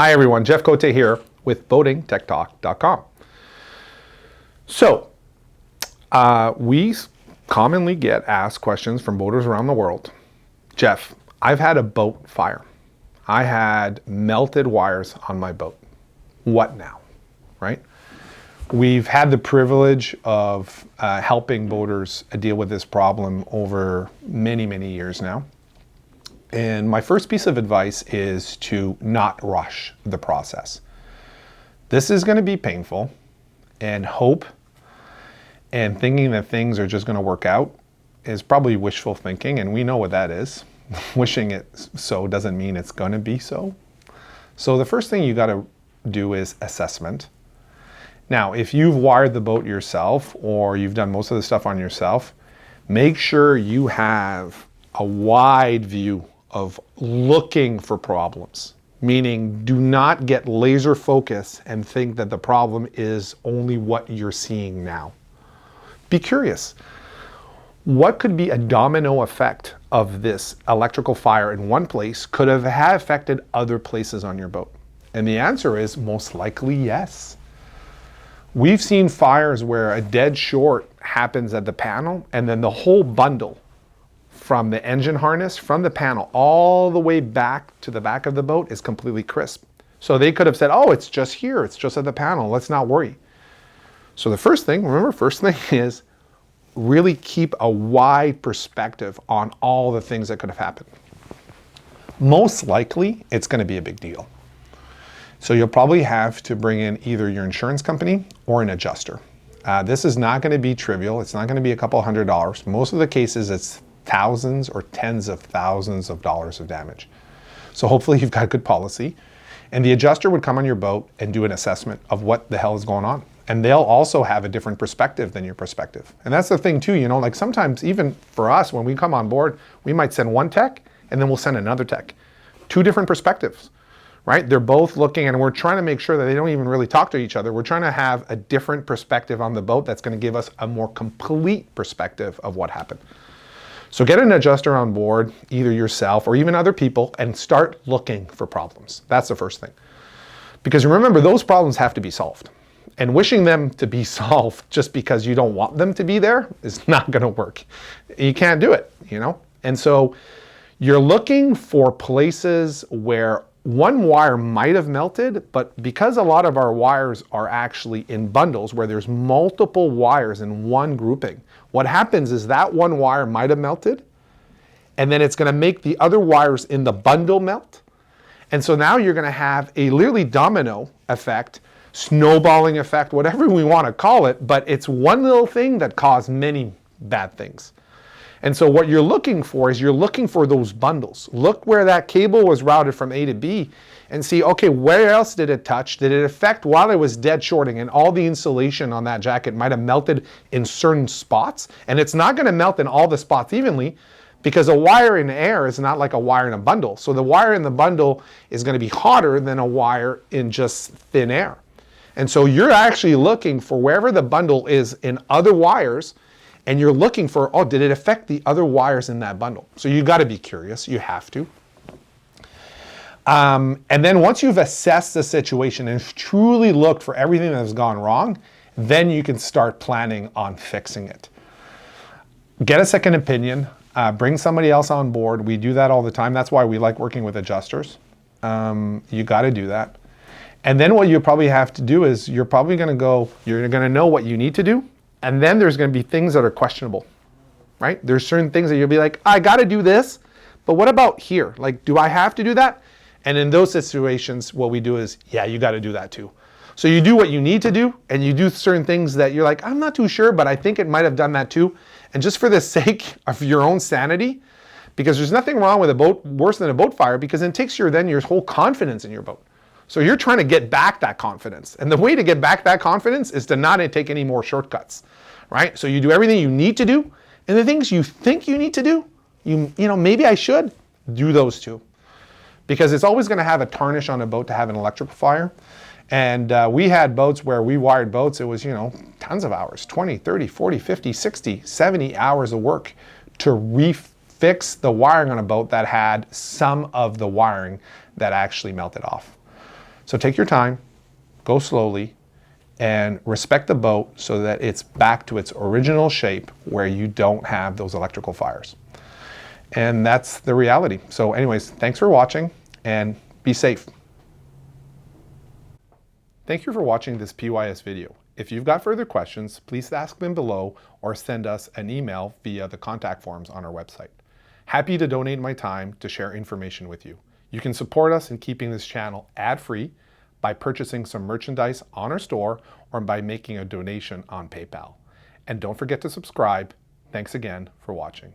Hi everyone, Jeff Cote here with boatingtechtalk.com. So, we commonly get asked questions from boaters around the world. Jeff, I've had a boat fire. I had melted wires on my boat. What now, right? We've had the privilege of helping boaters deal with this problem over many, many years now. And my first piece of advice is to not rush the process. This is going to be painful, and hope and thinking that things are just going to work out is probably wishful thinking, and we know what that is. Wishing it so doesn't mean it's going to be so. So the first thing you got to do is assessment. Now, if you've wired the boat yourself or you've done most of the stuff on yourself, make sure you have a wide view of looking for problems, meaning do not get laser focused and think that the problem is only what you're seeing now. Be curious. What could be a domino effect of this electrical fire in one place could have affected other places on your boat? And the answer is most likely yes. We've seen fires where a dead short happens at the panel and then the whole bundle from the engine harness, from the panel, all the way back to the back of the boat is completely crisp. So they could have said, oh, it's just here, it's just at the panel, let's not worry. So the first thing is really keep a wide perspective on all the things that could have happened. Most likely, it's going to be a big deal. So you'll probably have to bring in either your insurance company or an adjuster. This is not going to be trivial. It's not going to be a couple $100. Most of the cases, it's thousands or tens of thousands of dollars of damage. So hopefully you've got good policy. And the adjuster would come on your boat and do an assessment of what the hell is going on. And they'll also have a different perspective than your perspective. And that's the thing too, like sometimes even for us, when we come on board, we might send one tech and then we'll send another tech. Two different perspectives, right? They're both looking, and we're trying to make sure that they don't even really talk to each other. We're trying to have a different perspective on the boat that's going to give us a more complete perspective of what happened. So get an adjuster on board, either yourself or even other people, and start looking for problems. That's the first thing. Because remember, those problems have to be solved. And wishing them to be solved just because you don't want them to be there is not going to work. You can't do it, And so you're looking for places where one wire might have melted, but because a lot of our wires are actually in bundles where there's multiple wires in one grouping, what happens is that one wire might have melted, and then it's going to make the other wires in the bundle melt. And so now you're going to have a literally domino effect, snowballing effect, whatever we want to call it, but it's one little thing that caused many bad things. And so what you're looking for is you're looking for those bundles. Look where that cable was routed from A to B and see, okay, where else did it touch? Did it affect while it was dead shorting and all the insulation on that jacket might have melted in certain spots? And it's not going to melt in all the spots evenly because a wire in air is not like a wire in a bundle. So the wire in the bundle is going to be hotter than a wire in just thin air. And so you're actually looking for wherever the bundle is in other wires, and you're looking for, oh, did it affect the other wires in that bundle? So you got to be curious. You have to. And then once you've assessed the situation and truly looked for everything that has gone wrong, then you can start planning on fixing it. Get a second opinion. Bring somebody else on board. We do that all the time. That's why we like working with adjusters. You got to do that. And then what you probably have to do is you're probably going to know what you need to do. And then there's going to be things that are questionable, right? There's certain things that you'll be like, I got to do this, but what about here? Like, do I have to do that? And in those situations, what we do is, yeah, you got to do that too. So you do what you need to do, and you do certain things that you're like, I'm not too sure, but I think it might have done that too. And just for the sake of your own sanity, because there's nothing wrong with a boat, worse than a boat fire, because it takes your whole confidence in your boat. So you're trying to get back that confidence. And the way to get back that confidence is to not take any more shortcuts, right? So you do everything you need to do, and the things you think you need to do, maybe I should do those too. Because it's always going to have a tarnish on a boat to have an electrical fire. And we had boats where we wired boats, it was, tons of hours, 20, 30, 40, 50, 60, 70 hours of work to refix the wiring on a boat that had some of the wiring that actually melted off. So take your time, go slowly, and respect the boat so that it's back to its original shape where you don't have those electrical fires. And that's the reality. So anyways, thanks for watching and be safe. Thank you for watching this PYS video. If you've got further questions, please ask them below or send us an email via the contact forms on our website. Happy to donate my time to share information with you. You can support us in keeping this channel ad-free by purchasing some merchandise on our store or by making a donation on PayPal. And don't forget to subscribe. Thanks again for watching.